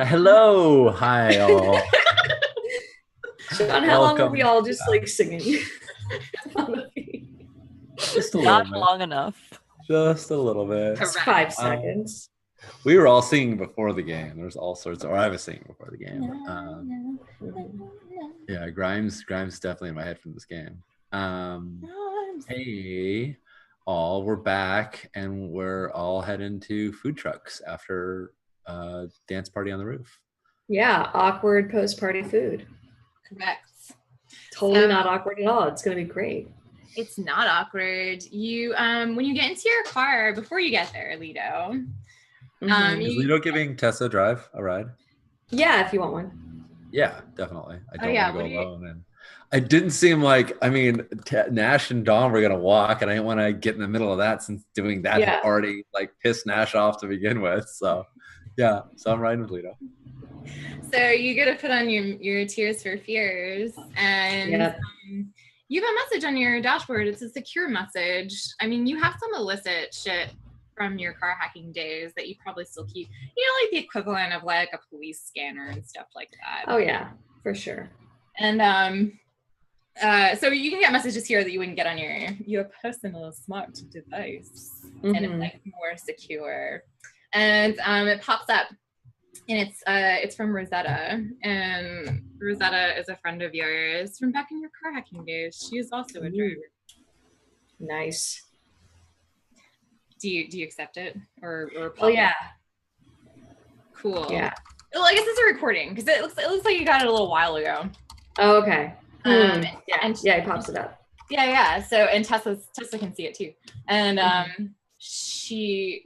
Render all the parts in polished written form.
Hello, hi all. Sean, how long were we all just like singing? Just a Not little bit. long enough. Just a little bit. It's 5 seconds. We were all singing before the game. There's all sorts of, or I was singing before the game. Yeah, Grimes definitely in my head from this game. Hey, all, we're back and we're all heading to food trucks after dance party on the roof. Yeah, awkward post-party food. Correct. Totally not awkward at all. It's going to be great. It's not awkward. You when you get into your car, before you get there, Lido. Is Lido giving Tessa a ride? Yeah, if you want one. Yeah, definitely. I don't want to go alone. And it didn't seem like, I mean, Nash and Dawn were going to walk, and I didn't want to get in the middle of that since doing that had already like pissed Nash off to begin with. So, yeah, so I'm riding with Lido. So you get to put on your Tears for Fears, and you have a message on your dashboard. It's a secure message. I mean, you have some illicit shit from your car hacking days that you probably still keep. You know, like the equivalent of like a police scanner and stuff like that. Oh yeah, for sure. And so you can get messages here that you wouldn't get on your personal smart device, and it's like more secure. And it pops up. And it's from Rosetta, and Rosetta is a friend of yours from back in your car hacking days. She is also a driver. Nice. Do you accept it or oh yeah, cool. Yeah. Well, I guess it's a recording because it looks like you got it a little while ago. Oh, okay. And he pops it up. Yeah. So and Tessa can see it too, and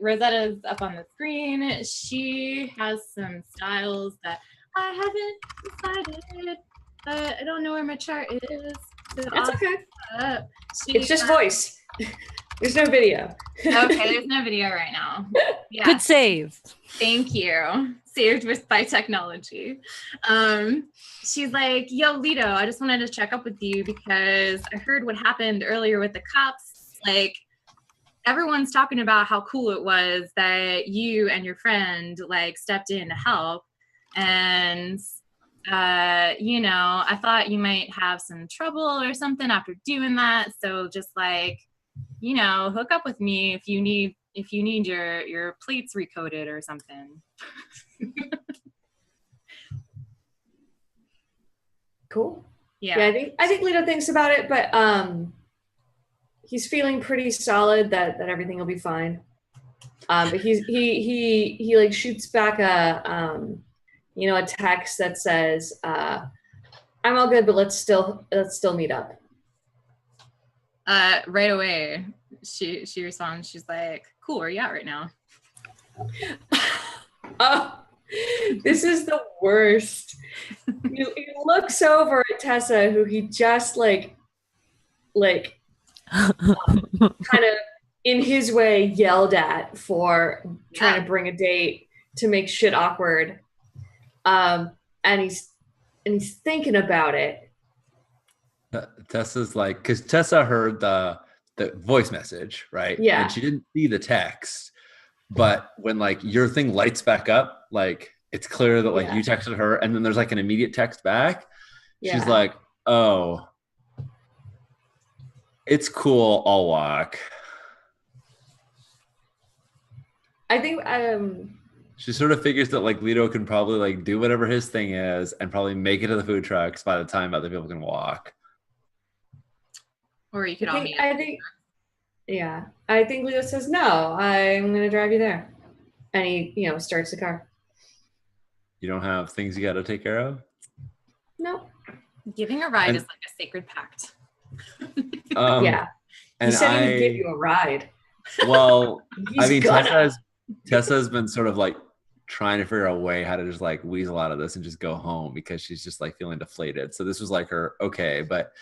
Rosetta's up on the screen. She has some styles that I haven't decided, but I don't know where my chart is. So that's okay. It's just voice. There's no video. Okay, there's no video right now. Yeah. Good save. Thank you. Saved by technology. She's like, yo, Lido, I just wanted to check up with you because I heard what happened earlier with the cops. Like, everyone's talking about how cool it was that you and your friend like stepped in to help. And, you know, I thought you might have some trouble or something after doing that. So just like, you know, hook up with me if you need your plates recoded or something. Cool. Yeah. I think Lido thinks about it, but he's feeling pretty solid that everything will be fine. But he like shoots back a text that says, I'm all good, but let's still meet up. Right away, she responds. She's like, "Cool, where are you at right now?" Oh, this is the worst. He looks over at Tessa, who he just like kind of in his way yelled at for trying to bring a date to make shit awkward. And he's thinking about it. Tessa's like, because Tessa heard the voice message, right? Yeah. And she didn't see the text, but when like your thing lights back up, like it's clear that like you texted her, and then there's like an immediate text back. She's like, oh, it's cool, I'll walk. I think she sort of figures that like Lido can probably like do whatever his thing is and probably make it to the food trucks by the time other people can walk. Or you could all meet. I think Lido says, no, I'm going to drive you there. And he, starts the car. You don't have things you got to take care of? No. Giving a ride is like a sacred pact. Yeah. He said he would give you a ride. Well, I mean, Tessa's been sort of like trying to figure out a way how to just like weasel out of this and just go home because she's just like feeling deflated. So this was like her, okay, but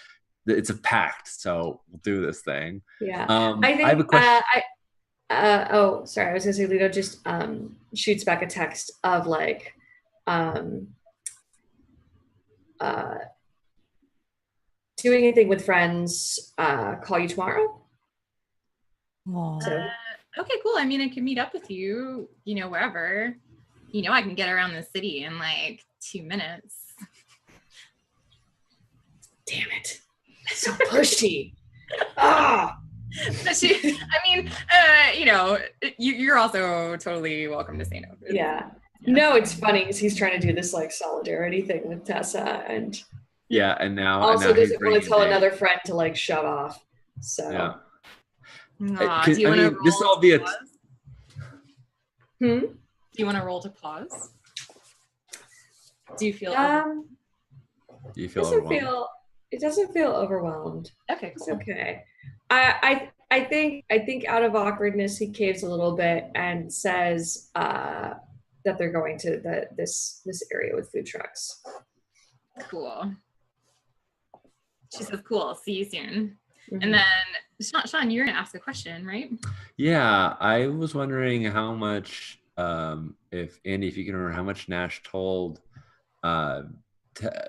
it's a pact, so we'll do this thing. Yeah. I have a question. Sorry. I was gonna say Lido just shoots back a text of like doing anything with friends, call you tomorrow. So, okay, cool. I mean, I can meet up with you, wherever. I can get around the city in like 2 minutes. Damn it. So pushy. Ah. But you're also totally welcome to say no. Yeah. No, it's funny because he's trying to do this like solidarity thing with Tessa, and and now also and now doesn't want to tell another friend to like shut off. So yeah. Do you want to roll this will all be pause? Do you want to roll to pause? Do you feel do you feel overwhelmed? It doesn't feel overwhelmed. Okay, cool. It's okay. I think out of awkwardness he caves a little bit and says that they're going to this area with food trucks. Cool. She says, cool, see you soon. Mm-hmm. And then Sean, you're gonna ask a question, right? Yeah, I was wondering how much if Andy, if you can remember how much Nash told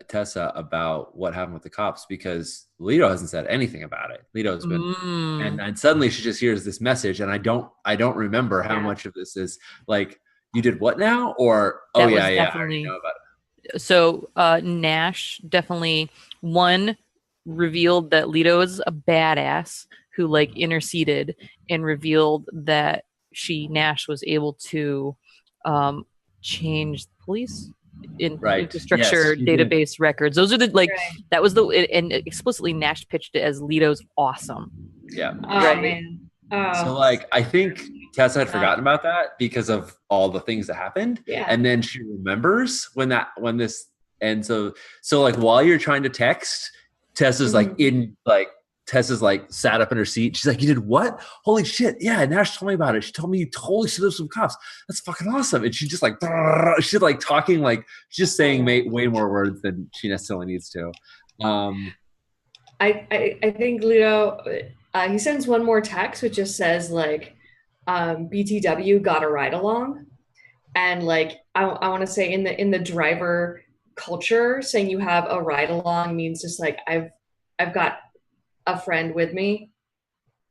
Tessa about what happened with the cops, because Leto hasn't said anything about it. Leto's been and suddenly she just hears this message, and I don't remember how much of this is like, you did what now, or I already know about it. So Nash definitely revealed that Leto is a badass who like interceded and revealed that Nash was able to change the police infrastructure database records. Those are that was and explicitly Nash pitched it as Leto's awesome. Yeah. Oh man. So like I think Tessa had forgotten about that because of all the things that happened. Yeah. And then she remembers when this, and so like while you're trying to text, Tessa's Tessa's like sat up in her seat. She's like, you did what? Holy shit. Yeah. Nash told me about it. She told me you totally stood up some cops. That's fucking awesome. And she just like, she's like talking, like just saying way more words than she necessarily needs to. I think Leto, he sends one more text, which just says like, BTW got a ride along. And like, I want to say in the driver culture, saying you have a ride along means just like, I've got a friend with me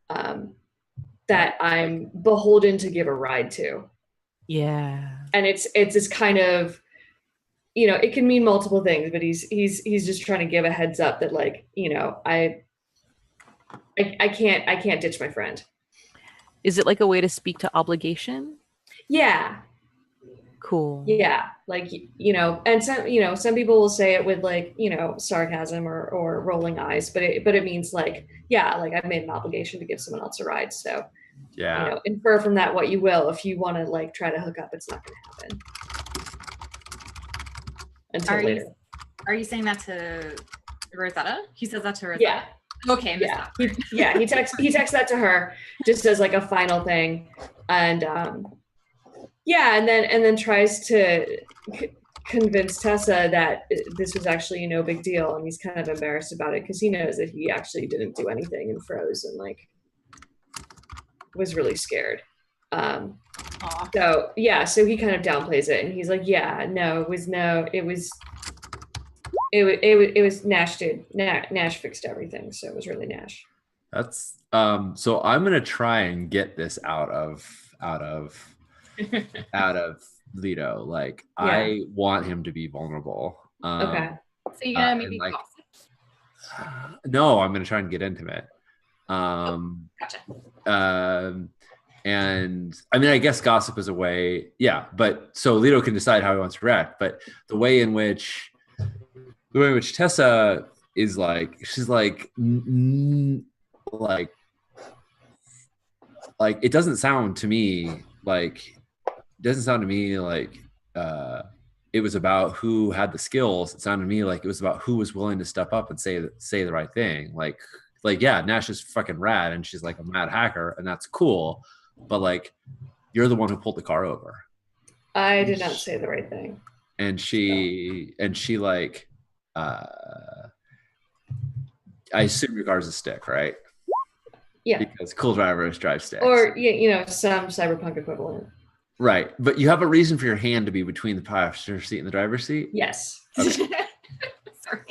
that I'm beholden to give a ride to. Yeah. And it's this kind of, it can mean multiple things, but he's just trying to give a heads up that like, I can't ditch my friend. Is it like a way to speak to obligation? Yeah. Cool. Yeah. Like, and some people will say it with like, sarcasm or rolling eyes, but it means like, yeah, like I've made an obligation to give someone else a ride. So, infer from that what you will. If you want to like try to hook up, it's not going to happen until later. Are you saying that to Rosetta? He says that to Rosetta? Yeah. Okay. He texts that to her just as like a final thing. And, and then tries to convince Tessa that this was actually no big deal, and he's kind of embarrassed about it because he knows that he actually didn't do anything and froze and like was really scared. So he kind of downplays it, and he's like, it was Nash Nash fixed everything, so it was really Nash. That's so I'm gonna try and get this out of Leto. Like, I want him to be vulnerable. Okay. So you're gonna maybe no, I'm gonna try and get intimate. Gotcha. And I mean, I guess gossip is a way, but so Leto can decide how he wants to react. But the way in which Tessa is like, she's like it doesn't sound to me like it was about who had the skills. It sounded to me like it was about who was willing to step up and say the right thing. Like Nash is fucking rad, and she's like a mad hacker, and that's cool. But like, you're the one who pulled the car over. I did not say the right thing. And she like, I assume your car's a stick, right? Yeah. Because cool drivers drive sticks. Or some cyberpunk equivalent. Right. But you have a reason for your hand to be between the passenger seat and the driver's seat? Yes. Okay. Sorry.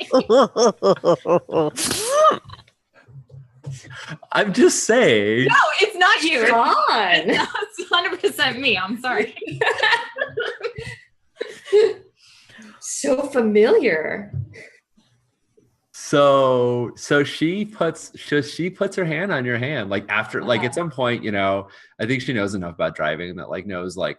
I'm just saying. No, it's not you. Sean. It's 100% me. I'm sorry. So familiar. So she puts her hand on your hand, like after like at some point, you know, I think she knows enough about driving that like knows like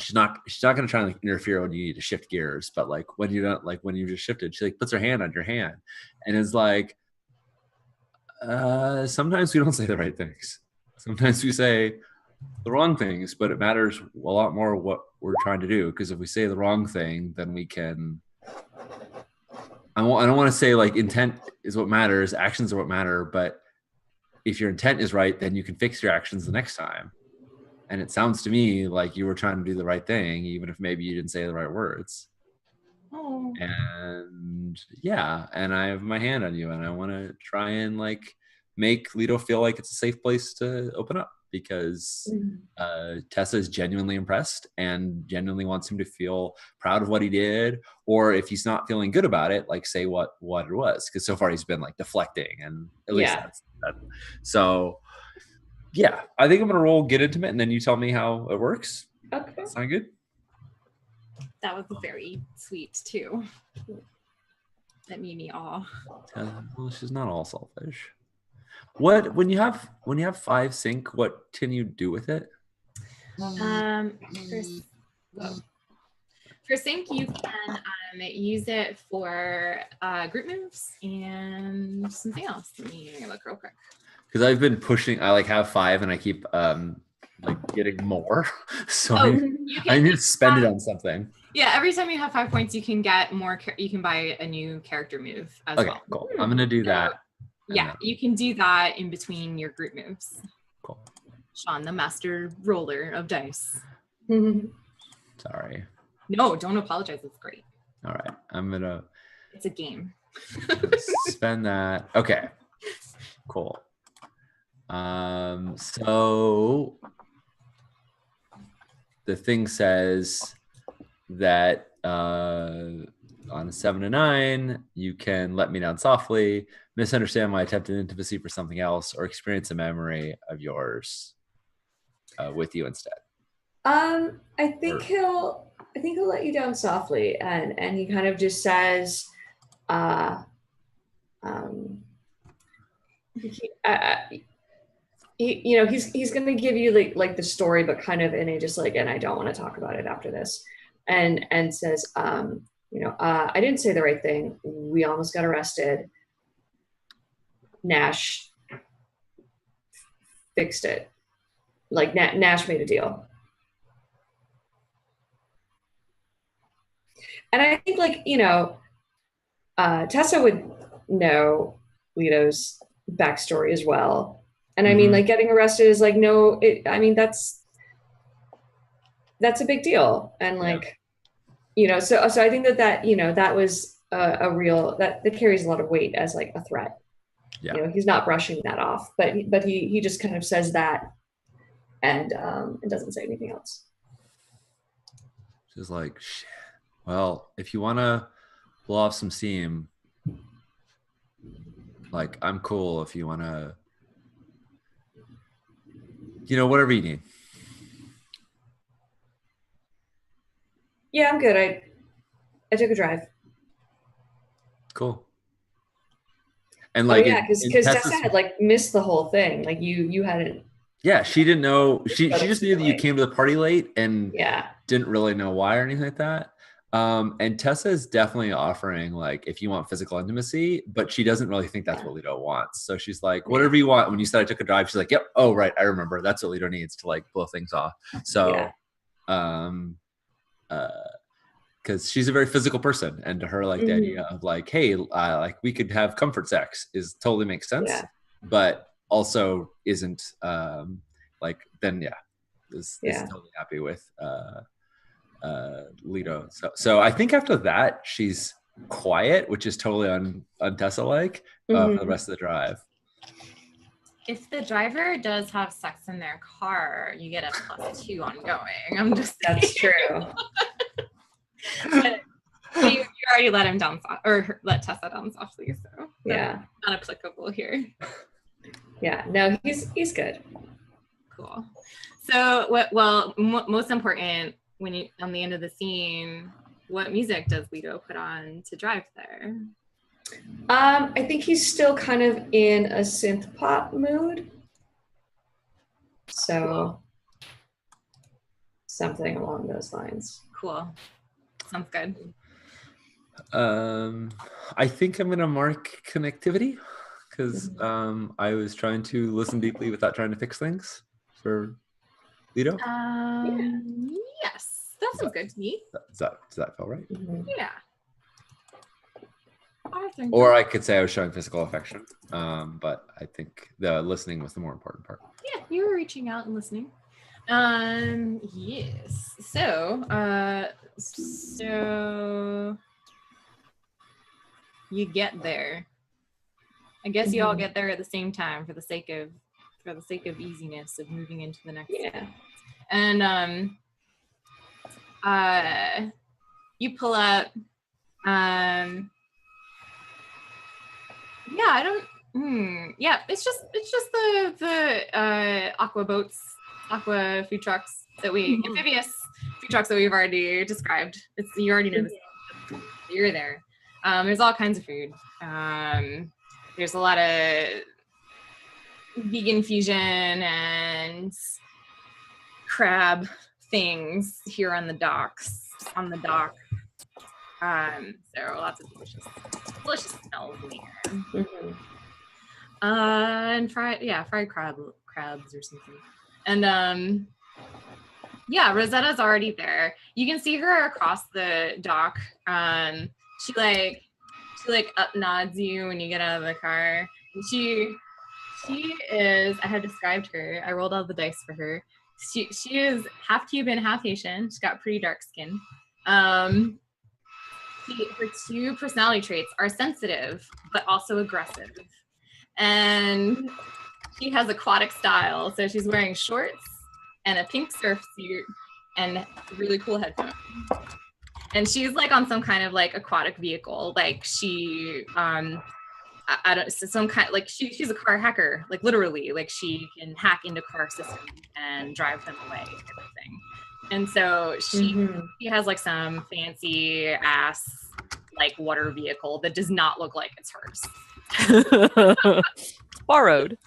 she's not gonna try and like interfere when you need to shift gears, but like when you don't, like when you just shifted, she like puts her hand on your hand and is like, sometimes we don't say the right things. Sometimes we say the wrong things, but it matters a lot more what we're trying to do, because if we say the wrong thing, then we can. I don't want to say like intent is what matters, actions are what matter, but if your intent is right, then you can fix your actions the next time. And it sounds to me like you were trying to do the right thing, even if maybe you didn't say the right words. Oh. And yeah, and I have my hand on you, and I want to try and like make Leto feel like it's a safe place to open up, because Tessa is genuinely impressed and genuinely wants him to feel proud of what he did, or if he's not feeling good about it, like say what it was, because so far he's been like deflecting, and at least that's that. So yeah, I think I'm gonna roll get intimate, and then you tell me how it works. Okay. Sound good? That was very sweet too. That made me awe. Well, she's not all selfish. What when you have 5 sync, what can you do with it? For sync, you can use it for group moves and something else. Let me look real quick. Because I've been pushing. I like have 5, and I keep like getting more. So I need to spend it on something. Yeah, every time you have 5 points, you can get more. You can buy a new character move as well. Okay, cool. I'm gonna do that. Yeah, you can do that in between your group moves. Cool. Sean, the master roller of dice. Sorry. No, don't apologize. It's great. All right, I'm gonna. It's a game. Spend that. Okay. Cool. So the thing says that on a 7 to 9, you can let me down softly, misunderstand my attempted intimacy for something else, or experience a memory of yours with you instead. I think he'll let you down softly, and he kind of just says, he's going to give you like the story, but kind of in a just like, and I don't want to talk about it after this, and says, I didn't say the right thing. We almost got arrested. Nash fixed it. Like Nash made a deal. And I think Tessa would know Leto's backstory as well. And I mean, like getting arrested is like, that's a big deal. And like, so I think that was a real, that carries a lot of weight as like a threat. Yeah. He's not brushing that off, but he just kind of says that and doesn't say anything else. She's like, shit. Well, if you want to blow off some steam, like I'm cool if you want to, whatever you need. Yeah, I'm good. I took a drive. Cool. And like, because Tessa had like missed the whole thing. Like you hadn't. Yeah, she didn't know. She just knew that you came to the party late and didn't really know why or anything like that. And Tessa is definitely offering like if you want physical intimacy, but she doesn't really think that's what Leto wants. So she's like, whatever you want. When you said I took a drive, she's like, yep. Oh, right. I remember. That's what Leto needs to like blow things off. So, because she's a very physical person, and to her, like the idea of like, hey, like we could have comfort sex is totally makes sense, but also isn't is totally happy with Leto. So I think after that she's quiet, which is totally on Tessa like for the rest of the drive. If the driver does have sex in their car, you get a +2 ongoing. I'm just that's true. But you already let him down or let Tessa down softly, so not applicable here. Yeah, no, he's good. Cool. So what? Well, most important when you on the end of the scene, what music does Leto put on to drive there? I think he's still kind of in a synth pop mood. So something along those lines. Cool. Sounds good. I think I'm gonna mark connectivity because I was trying to listen deeply without trying to fix things for Leto. Yes, that sounds good to me. Does that feel right? Mm-hmm. Yeah. Or I could say I was showing physical affection, but I think the listening was the more important part. Yeah, you were reaching out and listening. Yes. So you get there. I guess you all get there at the same time for the sake of easiness of moving into the next. Yeah. And you pull up. Yeah, I don't. Yeah, it's just the aqua boats, aqua food trucks that amphibious food trucks that we've already described. You already know this. You're there. There's all kinds of food. There's a lot of vegan fusion and crab things here on the dock. So lots of delicious smells in the air. And fried crabs or something. And Rosetta's already there. You can see her across the dock. She up nods you when you get out of the car. And she is, I had described her, I rolled all the dice for her. She is half Cuban, half Haitian. She's got pretty dark skin. Her two personality traits are sensitive, but also aggressive. And she has aquatic style. So she's wearing shorts and a pink surf suit and really cool headphones. And she's like on some kind of like aquatic vehicle. Like she, she's a car hacker, like literally, like she can hack into car systems and drive them away, everything. And so she has like some fancy ass like water vehicle that does not look like it's hers. Borrowed.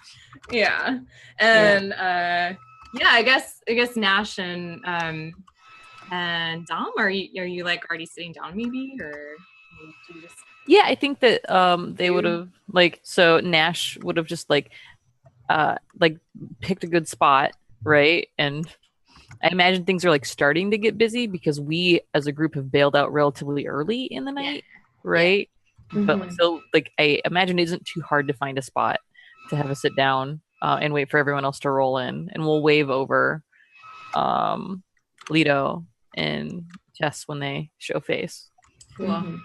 Yeah. And I guess Nash and Dom, are you like already sitting down maybe, or do you just... Yeah, I think that they would have so Nash would have just picked a good spot, right? And I imagine things are like starting to get busy because we as a group have bailed out relatively early in the night, right? Yeah. But I imagine it isn't too hard to find a spot to have a sit down and wait for everyone else to roll in, and we'll wave over Leto and Jess when they show face. Cool.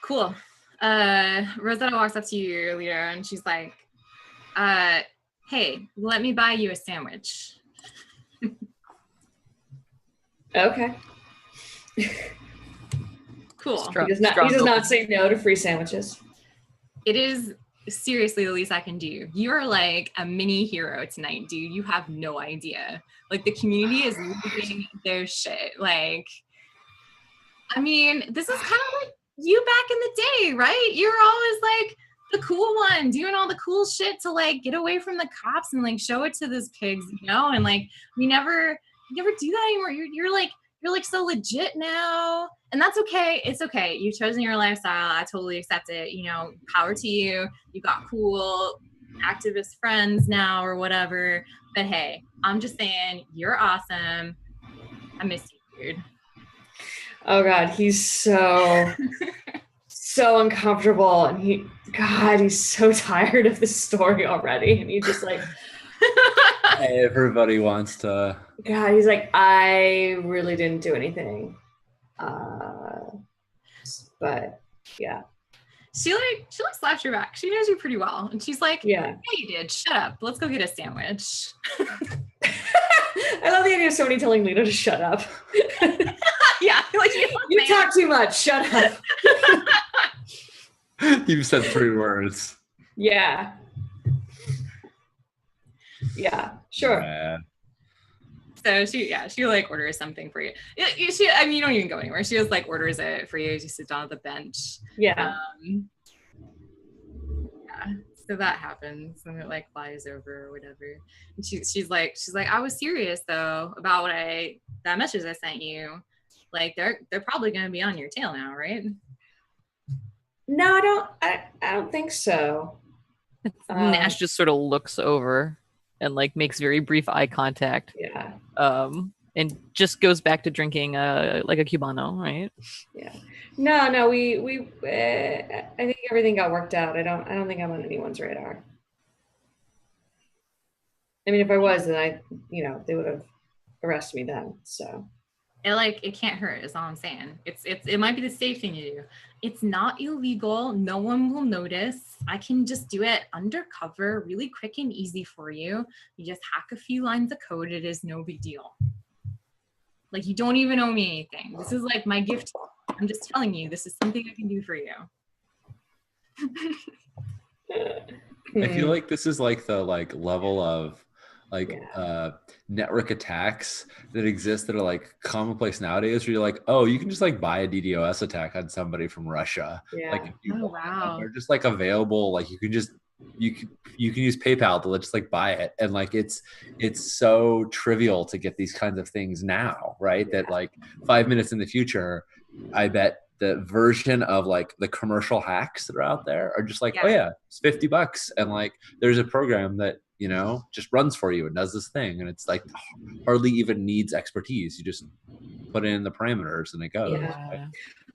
Cool. Rosetta walks up to you, Leto, and she's like, hey, let me buy you a sandwich. Okay. Cool. He does not say no to free sandwiches. It is seriously the least I can do. You're like a mini hero tonight, dude. You have no idea. Like the community is losing their shit. Like, I mean, this is kind of like you back in the day, right? You're always like the cool one doing all the cool shit to like get away from the cops and like show it to those pigs, you know? And like we never do that anymore. You're like so legit now. And that's okay. It's okay. You've chosen your lifestyle. I totally accept it. You know, power to you. You got cool activist friends now or whatever. But hey, I'm just saying you're awesome. I miss you, dude. Oh God, he's so uncomfortable, and he's so tired of this story already, and he's just like, everybody wants to. God, he's like, I really didn't do anything, but yeah. She slaps your back. She knows you pretty well, and she's like, yeah, you did. Shut up. Let's go get a sandwich. I love the idea of somebody telling Leto to shut up. Yeah, like you talk too much. Shut up. You've said 3 words. Yeah. Sure. Yeah. So she like orders something for you. She, I mean, you don't even go anywhere. She just like orders it for you. You sit down at the bench. Yeah. Yeah. So that happens, and it like flies over or whatever. And she's like, I was serious though about that message I sent you. Like they're probably gonna be on your tail now, right? No, I don't think so. Nash just sort of looks over and like makes very brief eye contact. Yeah. And just goes back to drinking like a Cubano, right? Yeah. No, we I think everything got worked out. I don't think I'm on anyone's radar. I mean, if I was, then they would have arrested me then. So it can't hurt, is all I'm saying. It might be the safe thing to do. It's not illegal. No one will notice. I can just do it undercover, really quick and easy for you. You just hack a few lines of code. It is no big deal. Like, you don't even owe me anything. This is like my gift. I'm just telling you, this is something I can do for you. I feel like this is like the level of network attacks that exist that are like commonplace nowadays, where you're like, oh, you can just like buy a DDoS attack on somebody from Russia. Yeah. Like if you wow. they're just like available. Like you can use PayPal to just like buy it, and like it's so trivial to get these kinds of things now, right? That like 5 minutes in the future, I bet the version of like the commercial hacks that are out there are just like, oh yeah, it's $50, and like there's a program that just runs for you and does this thing, and it's like hardly even needs expertise. You just put in the parameters and it goes. Yeah. Right?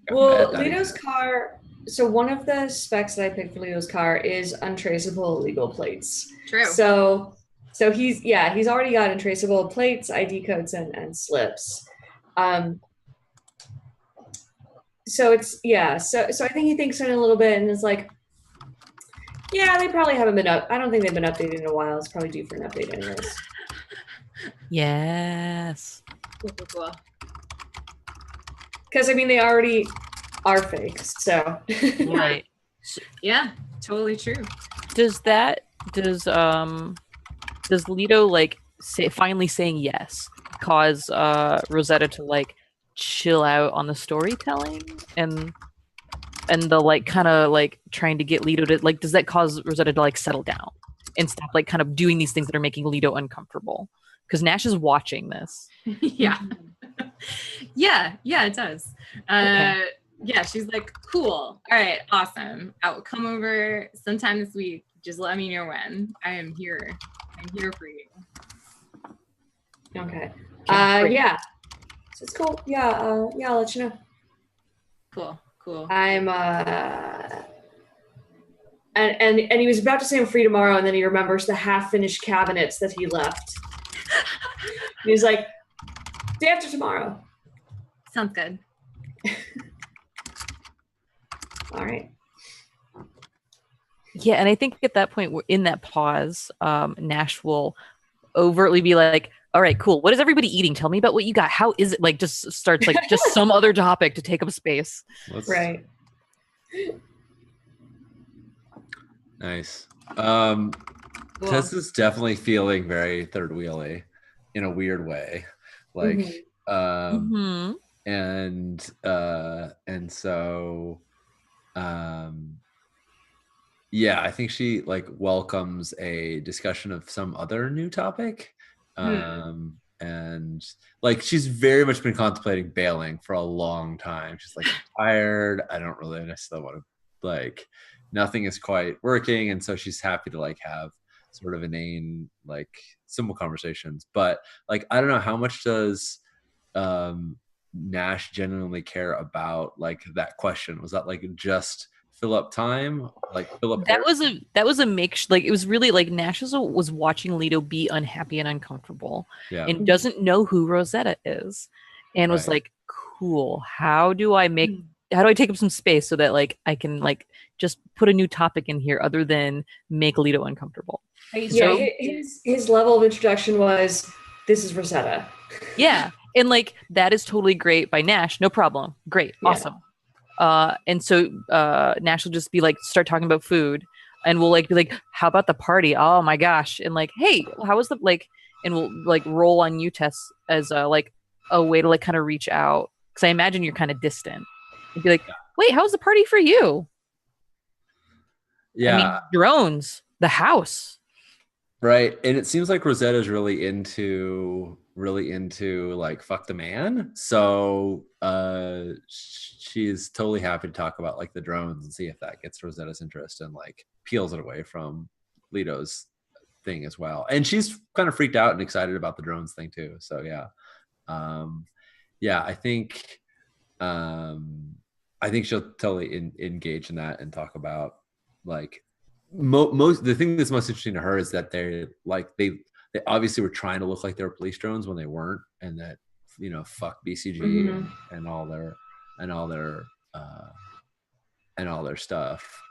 Well, Lito's car. So one of the specs that I picked for Lito's car is untraceable illegal plates. True. So he's already got untraceable plates, ID codes, and slips. So it's So I think he thinks in a little bit and is like, yeah, they probably haven't been up. I don't think they've been updated in a while. It's probably due for an update anyways. Yes. Cool. Because I mean, they already are fake. So Right. Yeah, totally true. Does Leto like finally saying yes cause Rosetta to like chill out on the storytelling and the like kind of like trying to get Leto to like, does that cause Rosetta to like settle down and stop like kind of doing these things that are making Leto uncomfortable? Because Nash is watching this. Yeah, it does. Okay. Yeah, she's like, cool. All right, awesome. I'll come over sometime this week. Just let me know when. I am here. I'm here for you. Okay. Yeah. So it's cool. Yeah. I'll let you know. Cool. I'm and he was about to say I'm free tomorrow, and then he remembers the half-finished cabinets that he left. He was like, day after tomorrow. Sounds good. All right. Yeah, and I think at that point, in that pause, Nash will overtly be like, all right, cool. What is everybody eating? Tell me about what you got. How is it? Like, just starts like just some other topic to take up space. Right. Nice. Cool. Tessa's definitely feeling very third wheely in a weird way. Like, and so, yeah, I think she like welcomes a discussion of some other new topic. And like she's very much been contemplating bailing for a long time. She's like, I'm tired. I don't really necessarily want to, like, nothing is quite working, and so she's happy to like have sort of inane, like, simple conversations. But like, I don't know, how much does Nash genuinely care about like that question? Was that like just fill up time, like fill up that was a mix. Like, it was really like Nash was watching Leto be unhappy and uncomfortable, and doesn't know who Rosetta is, and was like, cool, how do I take up some space so that like I can like just put a new topic in here other than make Leto uncomfortable? Yeah, his level of introduction was, this is Rosetta. Yeah, and like that is totally great by Nash. No problem. Great, awesome. And so Nash will just be like, start talking about food, and we'll like be like, how about the party? Oh my gosh. And like, hey, how was the like, and we'll like roll on you, Tess, as like a way to like kind of reach out. Cause I imagine you're kind of distant. And be like, wait, how's the party for you? Yeah. I mean, drones, the house. Right. And it seems like Rosetta's really into like fuck the man. So she's totally happy to talk about like the drones and see if that gets Rosetta's interest and like peels it away from Leto's thing as well. And she's kind of freaked out and excited about the drones thing too. So yeah. I think she'll totally engage in that and talk about like most the thing that's most interesting to her is that they obviously were trying to look like they were police drones when they weren't, and that fuck BCG and all their stuff.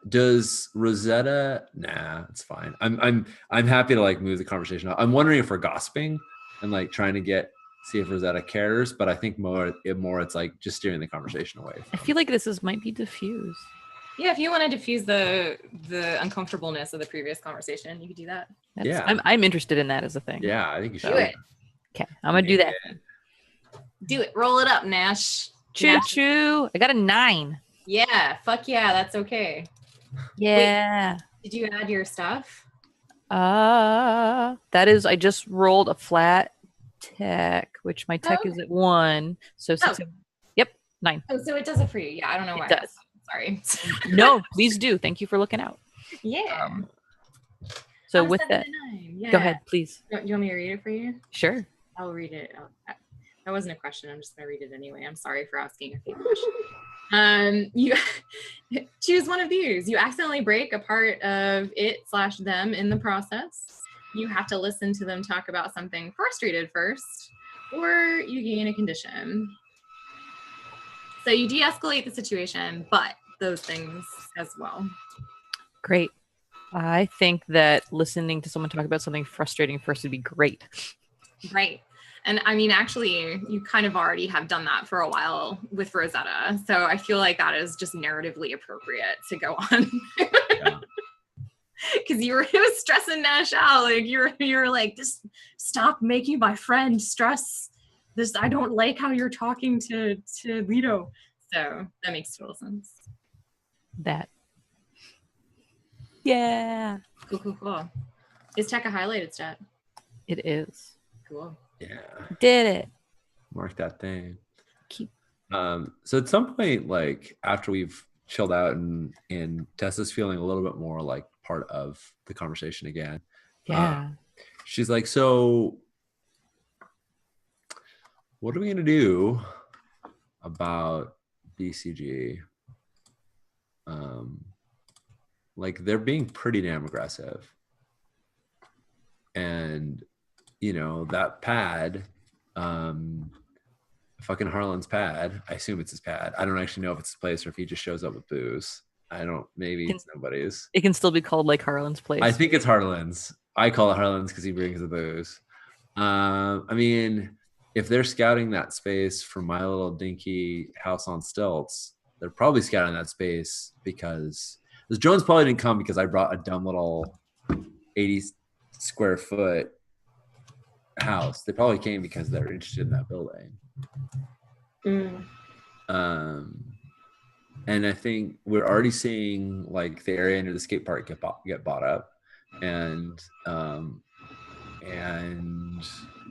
Does Rosetta? Nah, it's fine. I'm happy to like move the conversation. I'm wondering if we're gossiping and like trying to see if Rosetta cares, but I think more it's like just steering the conversation away. I feel like this might be diffused. Yeah, if you want to diffuse the uncomfortableness of the previous conversation, you could do that. I'm interested in that as a thing. Yeah, I think you should do it. Okay, I'm gonna do that. Do it. Roll it up, Nash. Choo choo. I got a 9. Yeah, fuck yeah, that's okay. Yeah. Wait, did you add your stuff? That is, I just rolled a flat tech, which my tech is at 1. So 6. Yep, 9. Oh, so it does it for you. Yeah, I don't know why. It does. Sorry. No, please do. Thank you for looking out. Yeah. So with that, go ahead, please. You want me to read it for you? Sure. I'll read it. That wasn't a question. I'm just going to read it anyway. I'm sorry for asking a fake question. You choose one of these. You accidentally break a part of it/them in the process. You have to listen to them talk about something frustrated first, or you gain a condition. So you de-escalate the situation, but those things as well. Great. I think that listening to someone talk about something frustrating first would be great. Right. And I mean, actually, you kind of already have done that for a while with Rosetta. So I feel like that is just narratively appropriate to go on. Because it was stressing Nash out. Like you're like, just stop making my friend stress. This, I don't like how you're talking to Leto. So that makes total sense. That. Yeah. Cool. Is tech a highlighted stat? It is. Cool. Yeah. Did it. Mark that thing. So at some point, like after we've chilled out and Tessa's feeling a little bit more like part of the conversation again. Yeah. She's like, so what are we gonna do about BCG? Like they're being pretty damn aggressive. And that pad, fucking Harlan's pad, I assume it's his pad. I don't actually know if it's his place or if he just shows up with booze. Maybe it's nobody's. It can still be called like Harlan's place. I think it's Harlan's. I call it Harlan's because he brings the booze. I mean, if they're scouting that space for my little dinky house on stilts, they're probably scouting that space because Jones probably didn't come because I brought a dumb little 80 square foot house. They probably came because they're interested in that building. And I think we're already seeing like the area under the skate park get bought up, and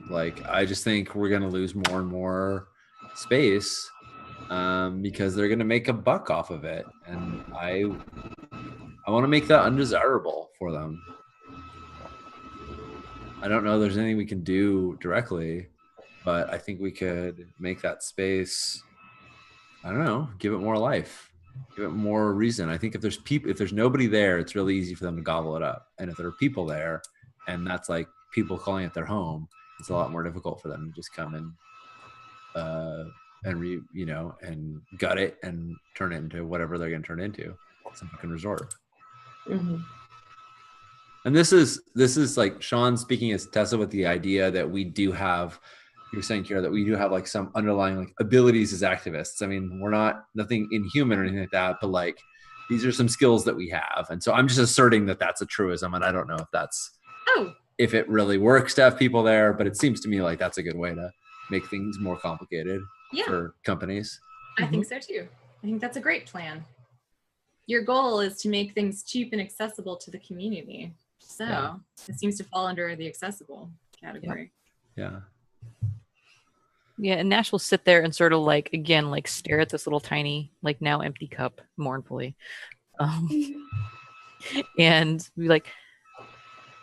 like I just think we're gonna lose more and more space because they're gonna make a buck off of it, and I want to make that undesirable for them. I don't know if there's anything we can do directly, but I think we could make that space, I don't know, give it more life, give it more reason. I think if there's nobody there, it's really easy for them to gobble it up. And if there are people there, and that's like people calling it their home, it's a lot more difficult for them to just come and gut it and turn it into whatever they're going to turn it into, some fucking resort. Mm-hmm. And this is like Sean speaking as Tessa with the idea that we do have, you're saying, Kira, that we do have like some underlying like abilities as activists. I mean, we're nothing inhuman or anything like that, but like these are some skills that we have. And so I'm just asserting that that's a truism, and I don't know if that's if it really works to have people there, but it seems to me like that's a good way to make things more complicated for companies. I think so too. I think that's a great plan. Your goal is to make things cheap and accessible to the community. So it seems to fall under the accessible category. Yeah. Yeah, and Nash will sit there and sort of like, again, like stare at this little tiny, like now empty cup mournfully. And be like,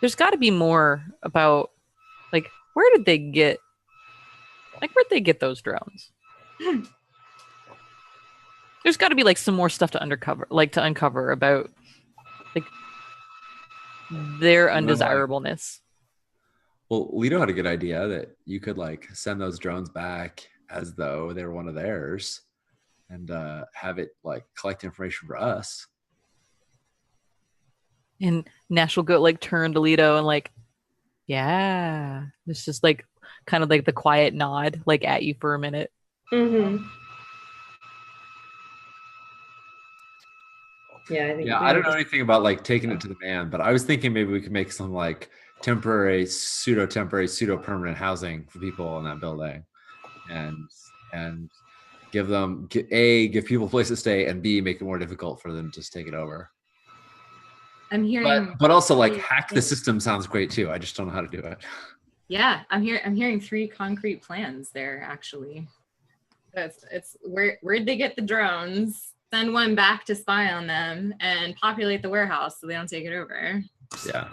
there's got to be more about, like, where'd they get those drones? There's got to be like some more stuff to uncover about like their undesirableness. Well, Leto had a good idea that you could like send those drones back as though they were one of theirs and have it like collect information for us. And Nash will go like turn to Leto and like, yeah. It's just like kind of like the quiet nod like at you for a minute. Mm-hmm. Yeah, I don't know anything about like taking it to the man, but I was thinking maybe we could make some like temporary, pseudo-permanent housing for people in that building, and give people a place to stay, and B, make it more difficult for them to just take it over. I'm hearing, but also like hack the system sounds great too. I just don't know how to do it. Yeah, I'm hearing 3 concrete plans there actually. It's where'd they get the drones? Send one back to spy on them and populate the warehouse so they don't take it over. Yeah.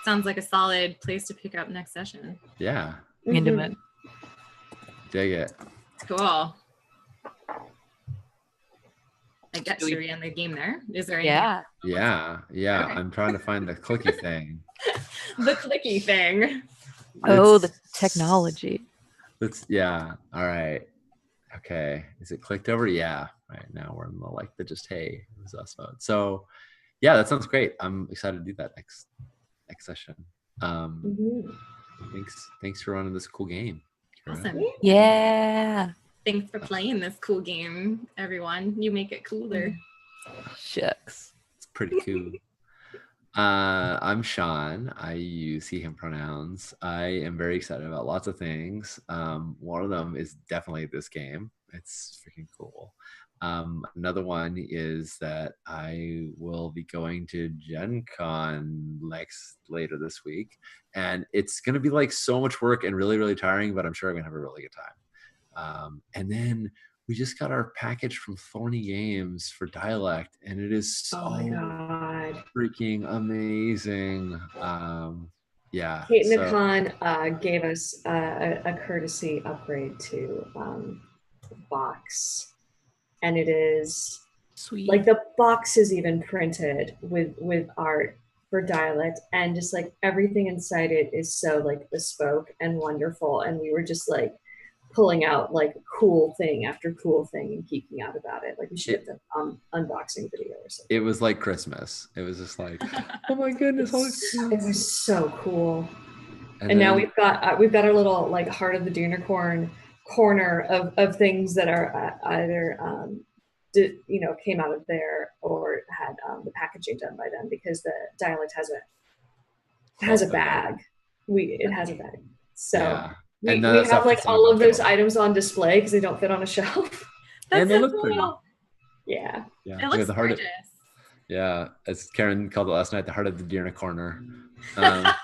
Sounds like a solid place to pick up next session. Yeah. Into it. Dig it. Cool. I guess should we end the game there? Is there any? Yeah. Okay. I'm trying to find the clicky thing. The clicky thing. The technology. All right. Okay. Is it clicked over? Yeah. Right now we're in the like the just hey, it was us mode. So yeah, that sounds great. I'm excited to do that next session. Thanks for running this cool game. Awesome. Yeah. Thanks for playing this cool game, everyone. You make it cooler. Shucks. It's pretty cool. I'm Sean. I use he, him pronouns. I am very excited about lots of things. One of them is definitely this game. It's freaking cool. Another one is that I will be going to Gen Con later this week. And it's going to be like so much work and really, really tiring, but I'm sure I'm going to have a really good time. And then we just got our package from Thorny Games for Dialect, and it is so freaking amazing. Kate Nikon gave us a courtesy upgrade to box, and it is sweet. Like the box is even printed with art for Dialect, and just like everything inside it is so like bespoke and wonderful, and we were just like pulling out like cool thing after cool thing and geeking out about it. Like we should have done unboxing video or something. It was like Christmas. It was just like, oh my goodness, it was so cool. And now we've got our little like Heart of the Unicorn corner of things that are either came out of there or had the packaging done by them, because the Dialect has a bag. It has a bag. So. Yeah. We have like all of those items on display because they don't fit on a shelf. And they look cool. Yeah. It looks gorgeous. Yeah, as Karen called it last night, the Heart of the Deer in a Corner. Like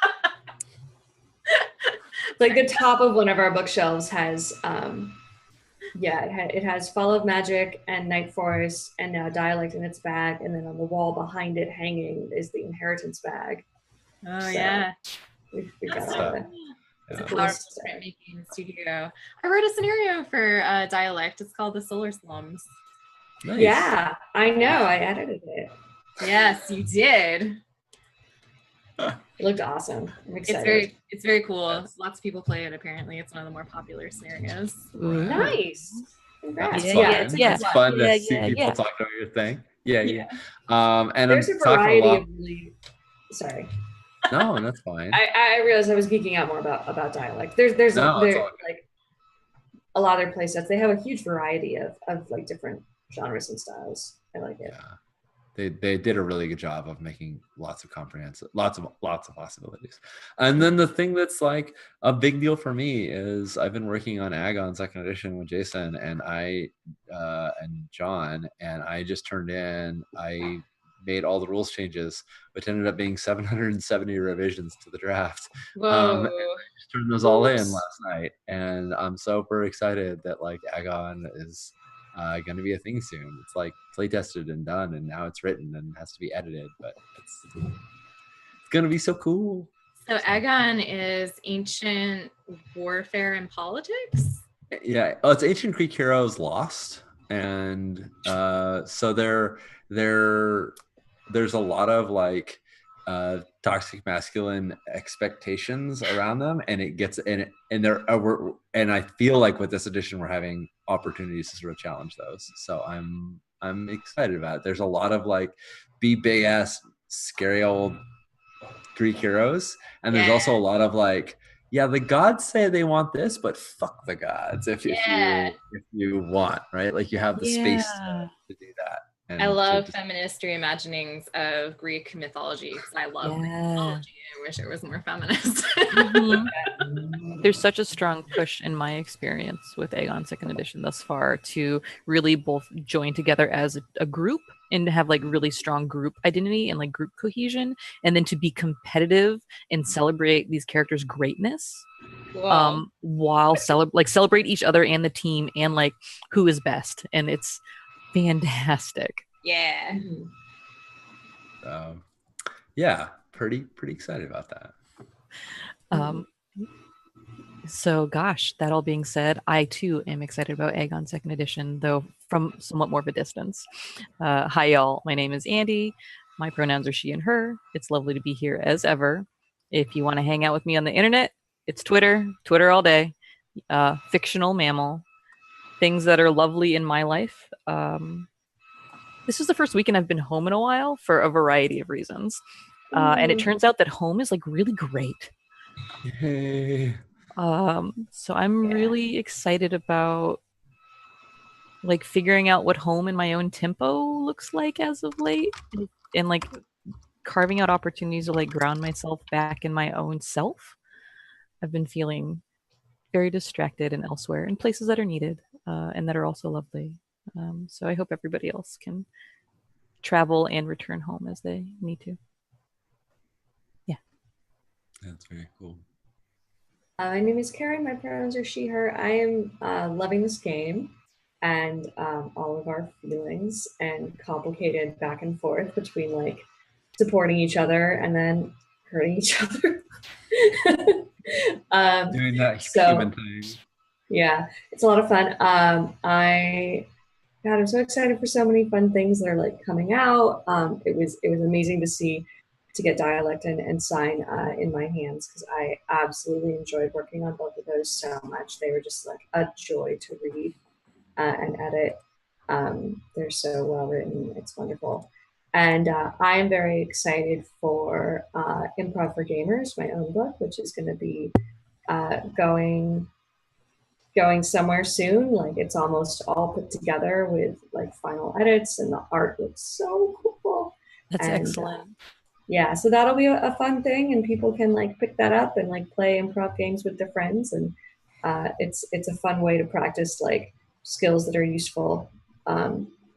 the top of one of our bookshelves has, it has Fall of Magic and Night Forest and now Dialect in its bag, and then on the wall behind it hanging is the Inheritance bag. Oh, so yeah. We got all of it. It's a powerful printmaking studio. I wrote a scenario for Dialect. It's called The Solar Slums. Nice. Yeah, I know. I edited it. Yes, you did. It looked awesome. I'm excited. It's very cool. Yes. Lots of people play it. Apparently, it's one of the more popular scenarios. Nice. Congrats. It's fun to see people talk about your thing. Yeah. And there's a variety of sorry. No, that's fine. I realized I was geeking out more about Dialect. There's like a lot of their play sets. They have a huge variety of like different genres and styles. I like it. Yeah. They did a really good job of making lots of possibilities. And then the thing that's like a big deal for me is I've been working on Agon second edition with Jason and and John, and I just I made all the rules changes, which ended up being 770 revisions to the draft. Whoa. Just turned those all in last night, and I'm super excited that like Agon is going to be a thing soon. It's like play tested and done, and now it's written and has to be edited, but it's going to be so cool. So Agon is ancient warfare and politics? Yeah, it's Ancient Greek Heroes Lost, and so there's a lot of like toxic masculine expectations around them, and it gets and I feel like with this edition we're having opportunities to sort of challenge those. So I'm excited about it. There's a lot of like big ass scary old Greek heroes, and there's also a lot of like, yeah, the gods say they want this, but fuck the gods if you want, right? Like you have the space to do that. I love feminist reimaginings of Greek mythology because I love Greek mythology. I wish it was more feminist. There's such a strong push in my experience with Aegon Second Edition thus far to really both join together as a group and to have like really strong group identity and like group cohesion, and then to be competitive and celebrate these characters' greatness. While celebrate each other and the team and like who is best, and it's fantastic. Yeah. Yeah, pretty excited about that. So gosh, that all being said, I too am excited about Aegon Second Edition, though from somewhat more of a distance. Hi y'all, my name is Andy. My pronouns are she and her. It's lovely to be here as ever. If you want to hang out with me on the internet, it's Twitter all day. Fictional mammal. Things that are lovely in my life. This is the first weekend I've been home in a while for a variety of reasons. And it turns out that home is like really great. Yay. So I'm really excited about like figuring out what home in my own tempo looks like as of late, and like carving out opportunities to like ground myself back in my own self. I've been feeling very distracted and elsewhere in places that are needed and that are also lovely. So I hope everybody else can travel and return home as they need to. Yeah. That's very cool. My name is Karen. My pronouns are she, her. I am loving this game and all of our feelings and complicated back and forth between like supporting each other and then hurting each other. Doing that human thing. Yeah, it's a lot of fun. I'm so excited for so many fun things that are like coming out. It was amazing to get Dialect and Sign in my hands because I absolutely enjoyed working on both of those so much. They were just like a joy to read and edit. They're so well written. It's wonderful. And I am very excited for Improv for Gamers, my own book, which is going to be going somewhere soon. Like it's almost all put together with like final edits, and the art looks so cool. That's excellent. Yeah, so that'll be a fun thing, and people can like pick that up and like play improv games with their friends, and it's a fun way to practice like skills that are useful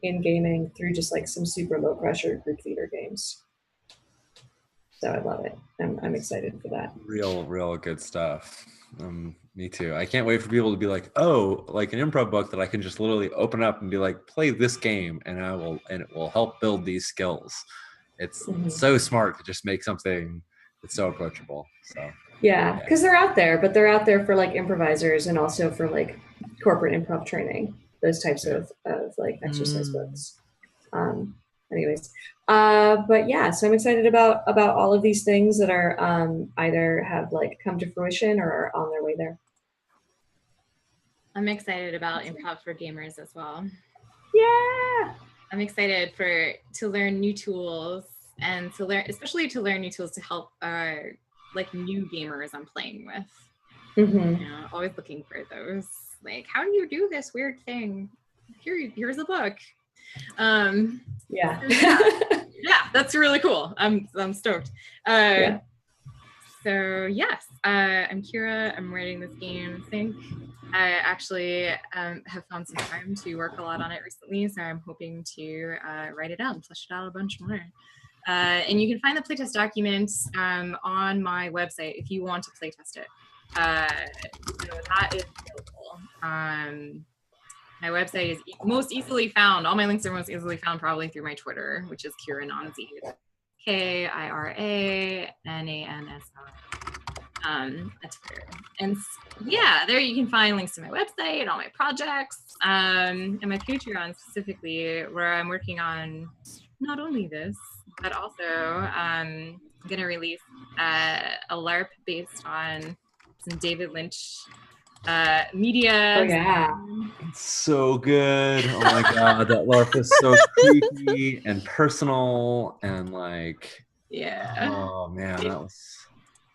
in gaming through just like some super low pressure group theater games. So I love it. I'm excited for that. Real good stuff. Me too. I can't wait for people to be like, oh, like an improv book that I can just literally open up and be like, play this game, and it will help build these skills. It's so smart to just make something that's so approachable. So yeah, because they're out there, but they're out there for like improvisers and also for like corporate improv training, those types of like exercise books. Anyways, but yeah, so I'm excited about all of these things that are either have like come to fruition or are on their way there. I'm excited about Improv for Gamers as well. Yeah. I'm excited to learn new tools and especially to learn new tools to help like new gamers I'm playing with. You know, always looking for those. Like, how do you do this weird thing? Here's a book. Yeah. Yeah, that's really cool. I'm stoked. Yeah. So yes, I'm Kira. I'm writing this game, Sync. I actually have found some time to work a lot on it recently, so I'm hoping to write it out and flesh it out a bunch more. And you can find the playtest documents on my website if you want to playtest it. So that is available. My website is most easily found. All my links are most easily found probably through my Twitter, which is Kira Nansi. KIRANANSI. That's Twitter. And yeah, there you can find links to my website, all my projects, and my Patreon specifically, where I'm working on not only this, but also I'm going to release a LARP based on some David Lynch media. Oh yeah. It's so good. Oh my god, that LARP is so creepy and personal and like, yeah. Oh man, that was.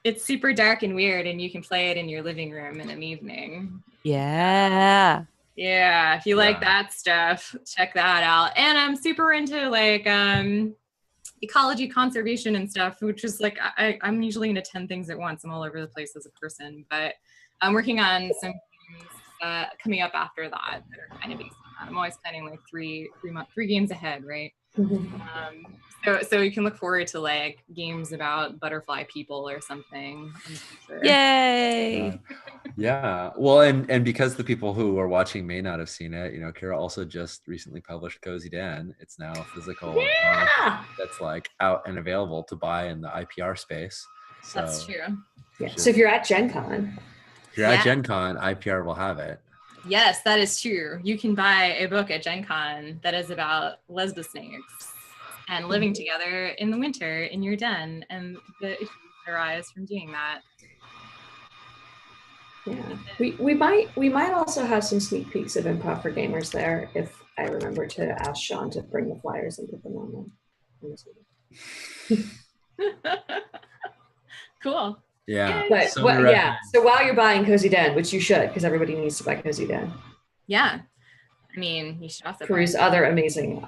It's super dark and weird, and you can play it in your living room in an evening. Yeah. Yeah, if you like that stuff, check that out. And I'm super into like ecology conservation and stuff, which is like I'm usually into 10 things at once. I'm all over the place as a person, but I'm working on some things coming up after that are kind of based on that. I'm always planning like three games ahead, right? So you can look forward to like games about butterfly people or something in the future. Yay! Yeah. Well, and because the people who are watching may not have seen it, Kira also just recently published Cozy Den. It's now physical. Yeah. That's like out and available to buy in the IPR space. So, that's true. Yeah. So if you're at Gen Con. If you're at Gen Con, IPR will have it. Yes, that is true. You can buy a book at Gen Con that is about lesbo snakes and living together in the winter in your den, and the issues that arise from doing that. Yeah, we might also have some sneak peeks of Improv for Gamers there if I remember to ask Sean to bring the flyers and put them on them. Cool. Yeah. But so while you're buying Cozy Den, which you should, because everybody needs to buy Cozy Den. Yeah. I mean, you should also peruse other amazing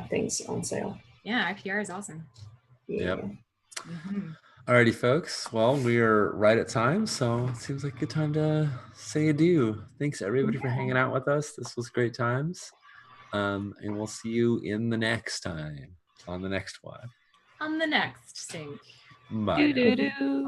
things on sale. Yeah, IPR is awesome. Yeah. Yep. Alrighty, folks. Well, we are right at time, so it seems like a good time to say adieu. Thanks everybody for hanging out with us. This was great times. And we'll see you in the next time on the next one. On the next sync. Bye. Do-do-do.